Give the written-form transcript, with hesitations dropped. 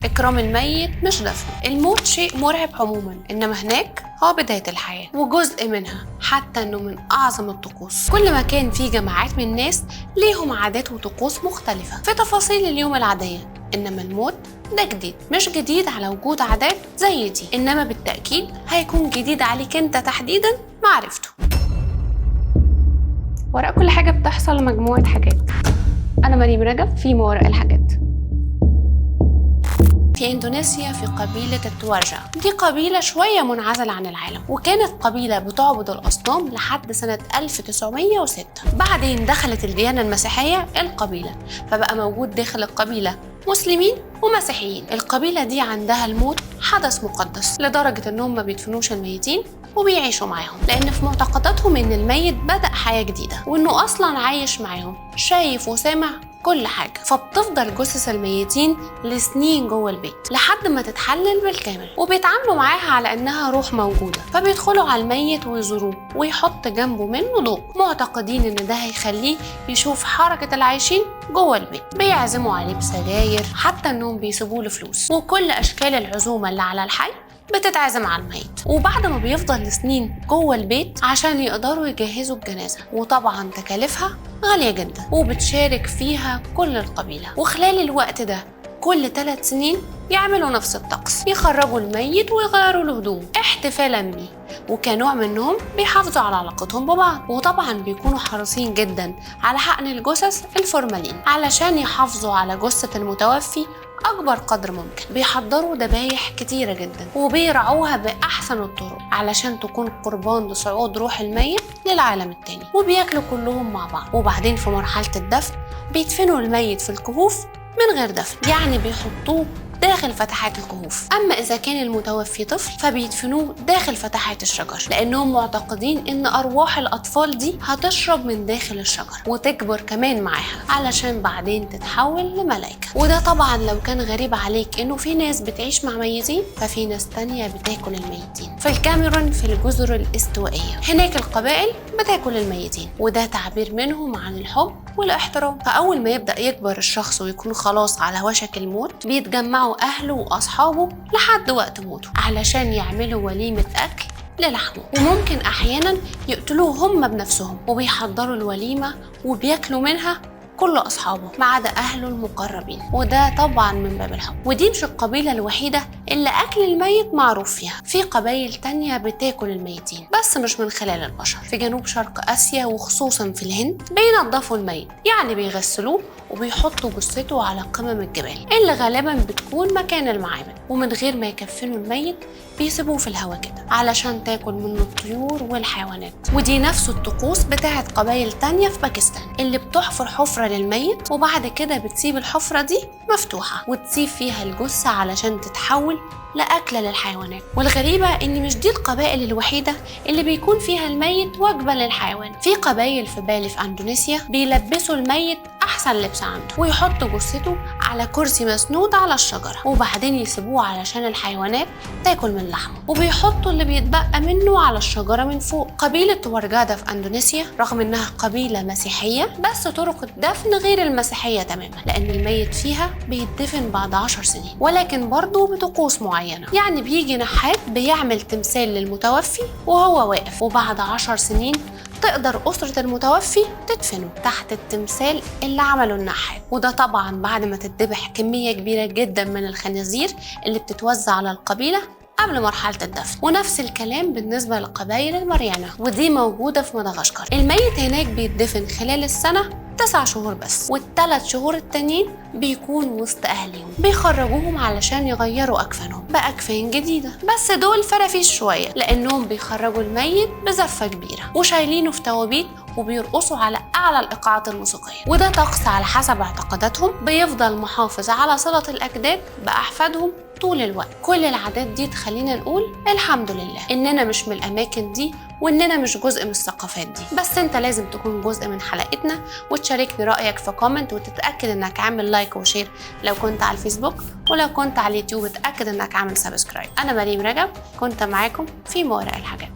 إكرام الميت مش دفن. الموت شيء مرعب عموما، إنما هناك هو بداية الحياة وجزء منها، حتى إنه من أعظم الطقوس. كل ما كان في جماعات من الناس ليهم عادات وطقوس مختلفة في تفاصيل اليوم العادية، إنما الموت ده جديد. مش جديد على وجود عادات زي دي، إنما بالتأكيد هيكون جديد عليك أنت تحديدا معرفته. وراء كل حاجة بتحصل مجموعة حاجات. أنا مريم رجب في ما وراء الحاجات. في إندونيسيا في قبيلة التوارجا، دي قبيلة شوية منعزلة عن العالم، وكانت قبيلة بتعبد الأصنام لحد سنة 1906. بعدين دخلت الديانة المسيحية القبيلة، فبقى موجود داخل القبيلة مسلمين ومسيحيين. القبيلة دي عندها الموت حدث مقدس، لدرجة إنهم ما بيدفنوش الميتين وبيعيشوا معاهم، لأن في معتقداتهم إن الميت بدأ حياة جديدة، وإنه أصلاً عايش معاهم، شايف وسامع كل حاجة. فبتفضل جثث الميتين لسنين جوه البيت لحد ما تتحلل بالكامل، وبيتعاملوا معاها على إنها روح موجودة، فبيدخلوا على الميت ويزوروه ويحط جنبه منه ضوء، معتقدين إن ده هيخليه يشوف حركة العايشين جوه البيت. بيعزموا عليه بسجاير، حتى إنهم بيسيبوا له فلوس، وكل أشكال العزومة اللي على الحي بتتعزم على الميت. وبعد ما بيفضل لسنين جوه البيت عشان يقدروا يجهزوا الجنازة، وطبعا تكاليفها غالية جدا وبتشارك فيها كل القبيلة. وخلال الوقت ده كل 3 سنين يعملوا نفس الطقس، يخرجوا الميت ويغيروا له هدوم احتفالا بيه، وكنوع منهم بيحافظوا على علاقتهم ببعض. وطبعا بيكونوا حريصين جدا على حقن الجثث الفورمالين علشان يحافظوا على جثة المتوفي أكبر قدر ممكن. بيحضروا ذبايح كتيرة جدا وبيرعوها بأحسن الطرق علشان تكون قربان لصعود روح الميت للعالم التاني، وبياكلوا كلهم مع بعض. وبعدين في مرحلة الدفن بيدفنوا الميت في الكهوف من غير دفن، يعني بيحطوه داخل فتحات الكهوف. أما إذا كان المتوفي طفل فبيدفنوه داخل فتحات الشجر، لأنهم معتقدين إن أرواح الأطفال دي هتشرب من داخل الشجر وتكبر كمان معاها علشان بعدين تتحول لملائكة. وده طبعا لو كان غريب عليك إنه في ناس بتعيش مع ميتين، ففي ناس تانية بتاكل الميتين. في الكاميرون في الجزر الاستوائية، هناك القبائل بتاكل الميتين، وده تعبير منهم عن الحب والاحترام. فأول ما يبدأ يكبر الشخص ويكون خلاص على وشك الموت، بيتجمعوا أهله وأصحابه لحد وقت موته علشان يعملوا وليمة أكل للحمه، وممكن أحيانا يقتلوه هم بنفسهم، وبيحضروا الوليمة وبياكلوا منها كل أصحابه ما عدا أهله المقربين، وده طبعا من باب الحب. ودي مش القبيلة الوحيدة اللي أكل الميت معروف فيها، في قبائل تانية بتاكل الميتين بس مش من خلال البشر. في جنوب شرق آسيا وخصوصا في الهند بينظفوا الميت، يعني بيغسلوه وبيحطوا جثته على قمم الجبال اللي غالبا بتكون مكان المعابد، ومن غير ما يكفنوا الميت بيسيبوه في الهواء كده علشان تاكل منه الطيور والحيوانات. ودي نفس الطقوس بتاعت قبائل تانية في باكستان، اللي بتحفر حفرة للميت وبعد كده بتسيب الحفرة دي مفتوحة وتسيب فيها الجثة علشان تتحول لأكلة للحيوانات. والغريبة إن مش دي القبائل الوحيدة اللي بيكون فيها الميت وجبة للحيوان. في قبائل في بالي في أندونيسيا بيلبسوا الميت أحسن لبس عنده ويحطوا جثته على كرسي مسنود على الشجرة، وبعدين يسيبوه علشان الحيوانات تاكل من لحمه، وبيحطوا اللي بيتبقى منه على الشجرة من فوق. قبيلة ورجادة في أندونيسيا رغم إنها قبيلة مسيحية، بس طرق الدفن غير المسيحية تماما، لأن الميت فيها بيتدفن بعد 10 سنين، ولكن برضه بطقوس معينة. يعني بيجي نحات بيعمل تمثال للمتوفي وهو واقف، وبعد 10 سنين تقدر أسرة المتوفي تدفنه تحت التمثال اللي عمله النحات. وده طبعا بعد ما تتذبح كمية كبيرة جدا من الخنازير اللي بتتوزع على القبيلة قبل مرحلة الدفن. ونفس الكلام بالنسبة لقبائل الماريانا، ودي موجودة في مدغشقر. الميت هناك بيتدفن خلال السنة 9 شهور بس، وال3 شهور التانيين بيكونوا وسط أهلهم، بيخرجوهم علشان يغيروا أكفانهم بأكفان جديدة. بس دول فرافيش شوية، لأنهم بيخرجوا الميت بزفة كبيرة وشايلينه في توابيت وبيرقصوا على أعلى الإيقاعات الموسيقية. وده طقس على حسب اعتقاداتهم بيفضل محافظ على صلة الأجداد بأحفادهم طول الوقت. كل العادات دي تخلينا نقول الحمد لله إننا مش من الأماكن دي، وإننا مش جزء من الثقافات دي. بس أنت لازم تكون جزء من حلقتنا وتشاركني رأيك في كومنت، وتتأكد إنك عامل لايك وشير لو كنت على الفيسبوك، ولو كنت على اليوتيوب اتأكد إنك عامل سبسكرايب. أنا مريم رجب كنت معاكم في ما وراء الحاجات.